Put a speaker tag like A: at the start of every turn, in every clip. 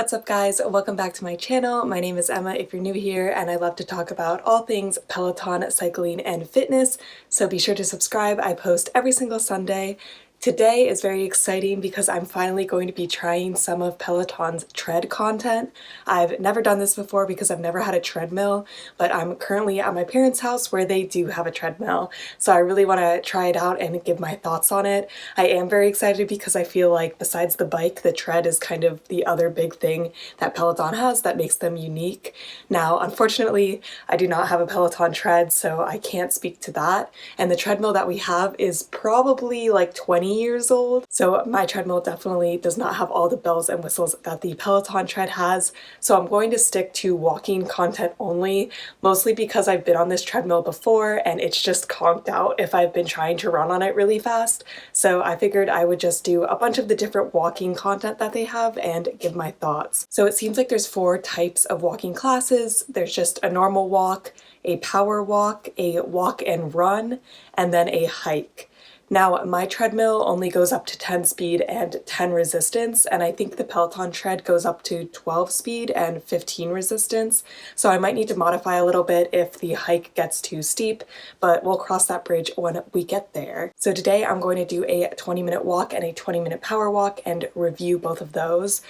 A: What's up guys? Welcome back to my channel. My name is Emma if you're new here, and I love to talk about all things Peloton, cycling, and fitness, so be sure to subscribe. I post every single Sunday. Today is very exciting because I'm finally going to be trying some of Peloton's tread content. I've never done this before because I've never had a treadmill, but I'm currently at my parents' house where they do have a treadmill. So I really want to try it out and give my thoughts on it. I am very excited because I feel like besides the bike, the tread is kind of the other big thing that Peloton has that makes them unique. Now, unfortunately, I do not have a Peloton tread, so I can't speak to that. And the treadmill that we have is probably like 20 years old. So my treadmill definitely does not have all the bells and whistles that the Peloton tread has. So I'm going to stick to walking content only, mostly because I've been on this treadmill before and it's just conked out if I've been trying to run on it really fast. So I figured I would just do a bunch of the different walking content that they have and give my thoughts. So it seems like there's 4 types of walking classes. There's just a normal walk, a power walk, a walk and run, and then a hike. Now, my treadmill only goes up to 10 speed and 10 resistance, and I think the Peloton tread goes up to 12 speed and 15 resistance, so I might need to modify a little bit if the hike gets too steep, but we'll cross that bridge when we get there. So today I'm going to do a 20-minute walk and a 20-minute power walk and review both of those.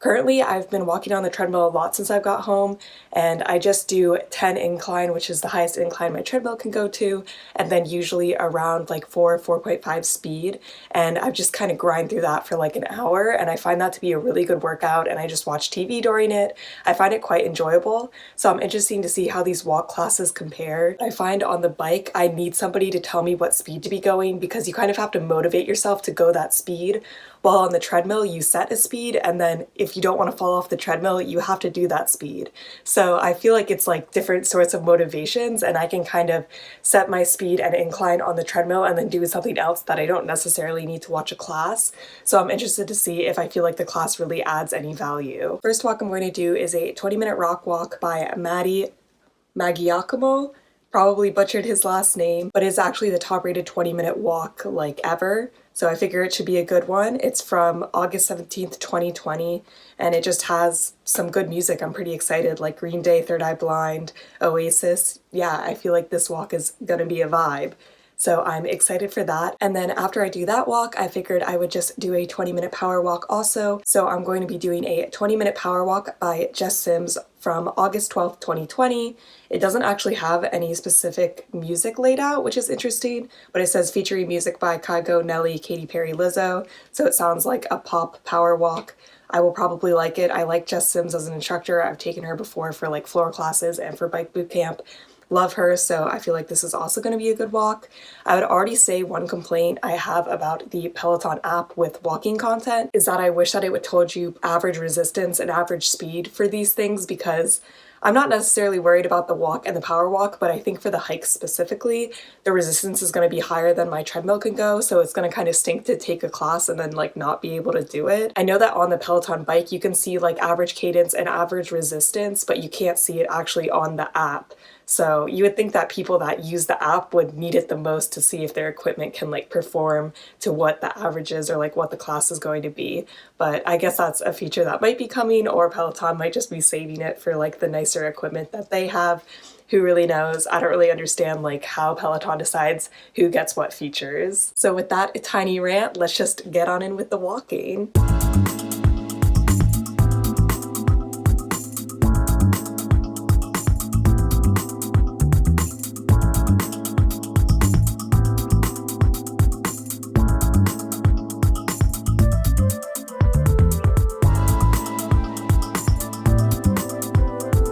A: Currently, I've been walking on the treadmill a lot since I've got home, and I just do 10 incline, which is the highest incline my treadmill can go to, and then usually around like 4.5 speed, and I've just kind of grind through that for like an hour, and I find that to be a really good workout, and I just watch TV during it. I find it quite enjoyable, so I'm interested to see how these walk classes compare. I find on the bike, I need somebody to tell me what speed to be going because you kind of have to motivate yourself to go that speed. While on the treadmill, you set a speed, and then if you don't want to fall off the treadmill, you have to do that speed. So I feel like it's like different sorts of motivations, and I can kind of set my speed and incline on the treadmill and then do something else that I don't necessarily need to watch a class. So I'm interested to see if I feel like the class really adds any value. First walk I'm going to do is a 20-minute rock walk by Maddie Magiacomo. Probably butchered his last name, but it's actually the top rated 20-minute walk like ever. So I figure it should be a good one. It's from August 17th, 2020, and it just has some good music. I'm pretty excited, like Green Day, Third Eye Blind, Oasis. Yeah, I feel like this walk is gonna be a vibe. So I'm excited for that. And then after I do that walk, I figured I would just do a 20-minute power walk also. So I'm going to be doing a 20-minute power walk by Jess Sims from August 12th, 2020. It doesn't actually have any specific music laid out, which is interesting, but it says featuring music by Kygo, Nelly, Katy Perry, Lizzo. So it sounds like a pop power walk. I will probably like it. I like Jess Sims as an instructor. I've taken her before for like floor classes and for bike boot camp. Love her, so I feel like this is also going to be a good walk. I would already say one complaint I have about the Peloton app with walking content is that I wish that it would told you average resistance and average speed for these things, because I'm not necessarily worried about the walk and the power walk, but I think for the hike specifically, the resistance is going to be higher than my treadmill can go, so it's going to kind of stink to take a class and then like not be able to do it. I know that on the Peloton bike, you can see like average cadence and average resistance, but you can't see it actually on the app. So you would think that people that use the app would need it the most to see if their equipment can like perform to what the average is or like what the class is going to be. But I guess that's a feature that might be coming, or Peloton might just be saving it for like the nicer equipment that they have. Who really knows? I don't really understand like how Peloton decides who gets what features. So with that tiny rant, let's just get on in with the walking.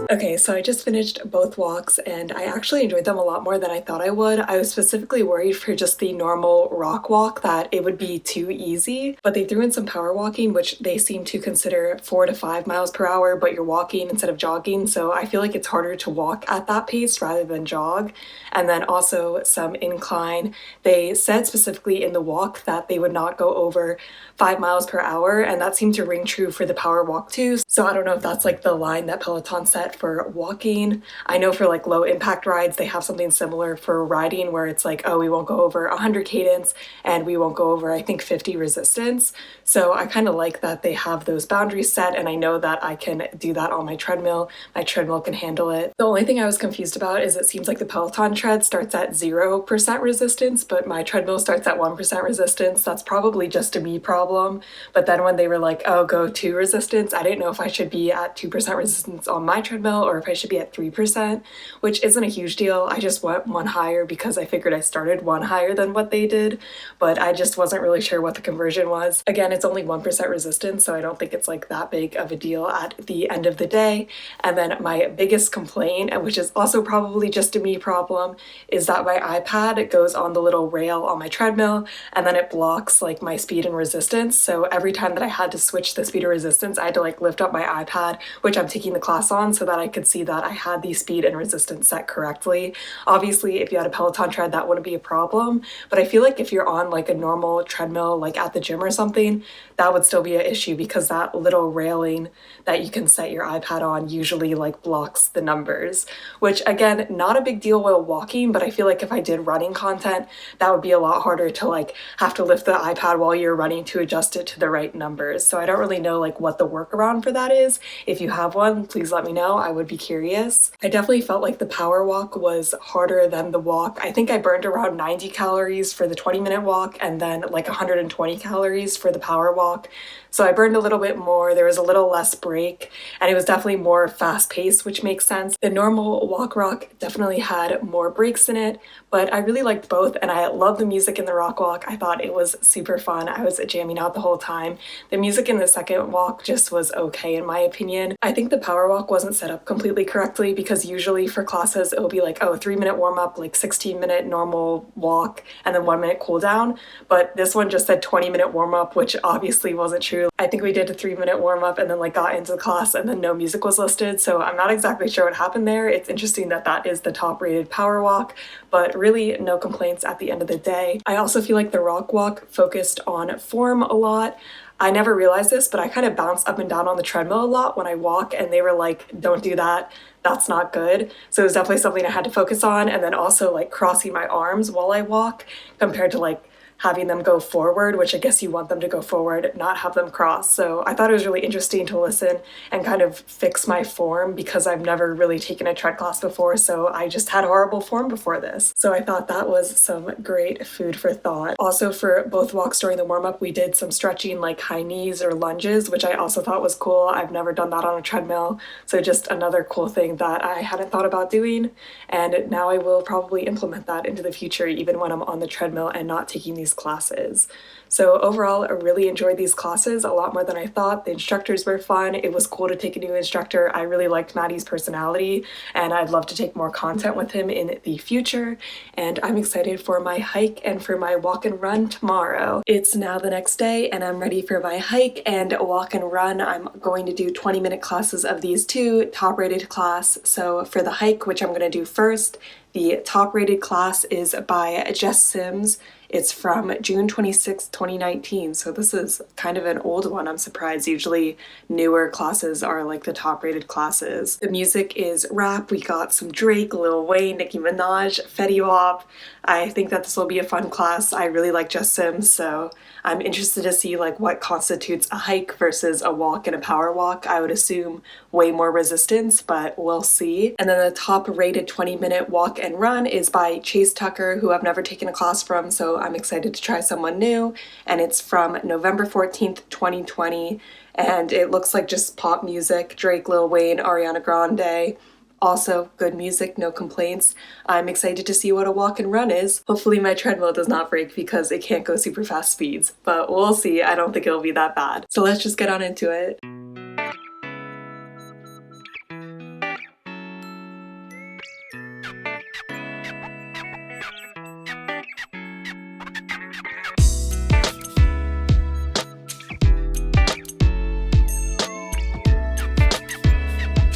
A: Okay, so I just finished both walks and I actually enjoyed them a lot more than I thought I would. I was specifically worried for just the normal rock walk that it would be too easy, but they threw in some power walking, which they seem to consider 4 to 5 miles per hour, but you're walking instead of jogging, so I feel like it's harder to walk at that pace rather than jog. And then also some incline. They said specifically in the walk that they would not go over 5 miles per hour, and that seemed to ring true for the power walk too. So I don't know if that's like the line that Peloton set for walking. I know for like low impact rides, they have something similar for riding where it's like, oh, we won't go over 100 cadence and we won't go over, I think, 50 resistance. So I kind of like that they have those boundaries set, and I know that I can do that on my treadmill. My treadmill can handle it. The only thing I was confused about is it seems like the Peloton tread starts at 0% resistance, but my treadmill starts at 1% resistance. That's probably just a me problem. But then when they were like, oh, go to resistance, I didn't know if I should be at 2% resistance on my treadmill or if I should be at 3%, which isn't a huge deal. I just went one higher because I figured I started one higher than what they did, but I just wasn't really sure what the conversion was. Again, it's only 1% resistance, so I don't think it's like that big of a deal at the end of the day. And then my biggest complaint, and which is also probably just a me problem, is that my iPad goes on the little rail on my treadmill and then it blocks like my speed and resistance. So every time that I had to switch the speed or resistance, I had to like lift up my iPad, which I'm taking the class on, so that I could see that I had the speed and resistance set correctly. Obviously, if you had a Peloton tread, that wouldn't be a problem, but I feel like if you're on like a normal treadmill, like at the gym or something, that would still be an issue because that little railing that you can set your iPad on usually like blocks the numbers, which again, not a big deal while walking, but I feel like if I did running content, that would be a lot harder to like have to lift the iPad while you're running to adjust it to the right numbers. So I don't really know like what the workaround for that is. If you have one, please let me know. I would be curious. I definitely felt like the power walk was harder than the walk. I think I burned around 90 calories for the 20-minute walk and then like 120 calories for the power walk. So I burned a little bit more, there was a little less break, and it was definitely more fast paced, which makes sense. The normal walk rock definitely had more breaks in it, but I really liked both, and I love the music in the rock walk. I thought it was super fun. I was jamming out the whole time. The music in the second walk just was okay in my opinion. I think the power walk wasn't set up completely correctly because usually for classes it will be like, oh, 3-minute warm up, like 16-minute normal walk, and then 1-minute cool down. But this one just said 20-minute warm up, which obviously wasn't true. I think we did a 3-minute warm up and then like got into the class and then no music was listed. So I'm not exactly sure what happened there. It's interesting that that is the top rated power walk, but really no complaints at the end of the day. I also feel like the rock walk focused on form a lot. I never realized this, but I kind of bounce up and down on the treadmill a lot when I walk, and they were like, don't do that. That's not good. So it was definitely something I had to focus on. And then also like crossing my arms while I walk compared to like having them go forward, which I guess you want them to go forward, not have them cross. So I thought it was really interesting to listen and kind of fix my form because I've never really taken a tread class before, so I just had horrible form before this. So I thought that was some great food for thought. Also for both walks during the warm-up, we did some stretching like high knees or lunges, which I also thought was cool. I've never done that on a treadmill, so just another cool thing that I hadn't thought about doing, and now I will probably implement that into the future even when I'm on the treadmill and not taking these classes. So overall, I really enjoyed these classes a lot more than I thought. The instructors were fun. It was cool to take a new instructor. I really liked Maddie's personality, and I'd love to take more content with him in the future. And I'm excited for my hike and for my walk and run tomorrow. It's now the next day, and I'm ready for my hike and walk and run. I'm going to do 20-minute classes of these two, top-rated class. So for the hike, which I'm going to do first, the top-rated class is by Jess Sims. It's from June 26, 2019, so this is kind of an old one. I'm surprised. Usually newer classes are like the top-rated classes. The music is rap. We got some Drake, Lil Wayne, Nicki Minaj, Fetty Wap. I think that this will be a fun class. I really like Jess Sims, so I'm interested to see like what constitutes a hike versus a walk and a power walk. I would assume way more resistance, but we'll see. And then the top-rated 20-minute walk and run is by Chase Tucker, who I've never taken a class from, so I'm excited to try someone new, and it's from November 14th, 2020, and it looks like just pop music, Drake, Lil Wayne, Ariana Grande. Also good music, no complaints. I'm excited to see what a walk and run is. Hopefully my treadmill does not break because it can't go super fast speeds, but we'll see. I don't think it'll be that bad. So let's just get on into it.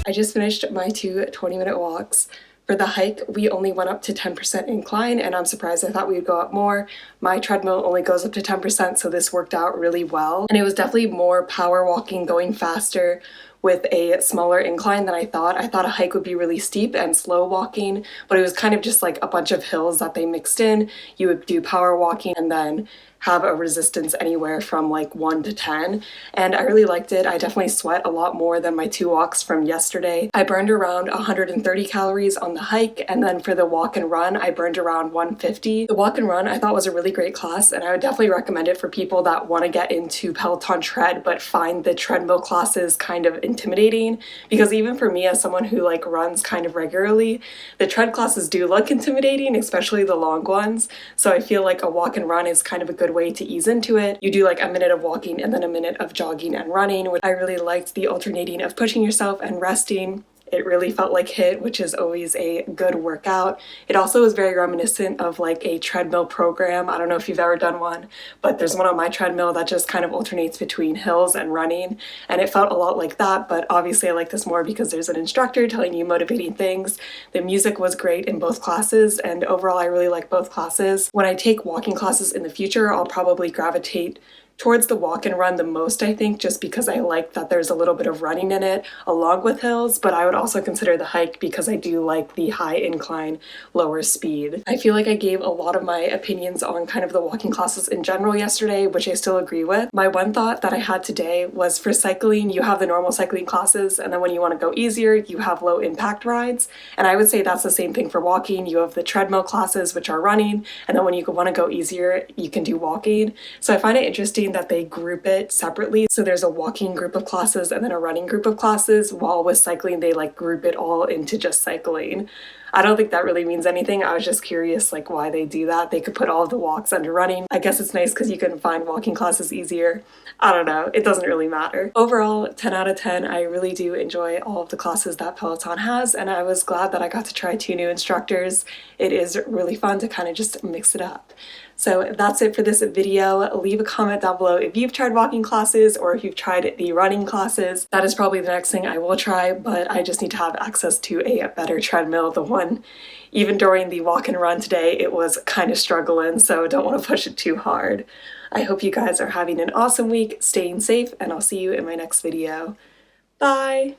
A: I just finished my two 20-minute walks. For the hike, we only went up to 10% incline, and I'm surprised. I thought we would go up more. My treadmill only goes up to 10%, so this worked out really well. And it was definitely more power walking, going faster, with a smaller incline than I thought. I thought a hike would be really steep and slow walking, but it was kind of just like a bunch of hills that they mixed in. You would do power walking and then have a resistance anywhere from like 1 to 10, and I really liked it. I definitely sweat a lot more than my 2 walks from yesterday. I burned around 130 calories on the hike, and then for the walk and run I burned around 150. The walk and run I thought was a really great class, and I would definitely recommend it for people that want to get into Peloton tread but find the treadmill classes kind of intimidating, because even for me as someone who like runs kind of regularly, the tread classes do look intimidating, especially the long ones. So I feel like a walk and run is kind of a good way to ease into it. You do like a minute of walking and then a minute of jogging and running, which I really liked, the alternating of pushing yourself and resting. It really felt like HIIT, which is always a good workout. It also was very reminiscent of like a treadmill program. I don't know if you've ever done one, but there's one on my treadmill that just kind of alternates between hills and running, and it felt a lot like that, but obviously I like this more because there's an instructor telling you motivating things. The music was great in both classes, and overall I really like both classes. When I take walking classes in the future, I'll probably gravitate towards the walk and run the most, I think, just because I like that there's a little bit of running in it along with hills, but I would also consider the hike because I do like the high incline, lower speed. I feel like I gave a lot of my opinions on kind of the walking classes in general yesterday, which I still agree with. My one thought that I had today was for cycling, you have the normal cycling classes, and then when you want to go easier, you have low impact rides. And I would say that's the same thing for walking. You have the treadmill classes, which are running, and then when you want to go easier, you can do walking. So I find it interesting that they group it separately. So there's a walking group of classes and then a running group of classes, while with cycling they like group it all into just cycling. I don't think that really means anything. I was just curious like why they do that. They could put all of the walks under running. I guess it's nice because you can find walking classes easier. I don't know. It doesn't really matter. Overall, 10 out of 10. I really do enjoy all of the classes that Peloton has, and I was glad that I got to try 2 new instructors. It is really fun to kind of just mix it up. So that's it for this video. Leave a comment down below if you've tried walking classes or if you've tried the running classes. That is probably the next thing I will try, but I just need to have access to a better treadmill. The one, even during the walk and run today, it was kind of struggling, so don't want to push it too hard. I hope you guys are having an awesome week, staying safe, and I'll see you in my next video. Bye!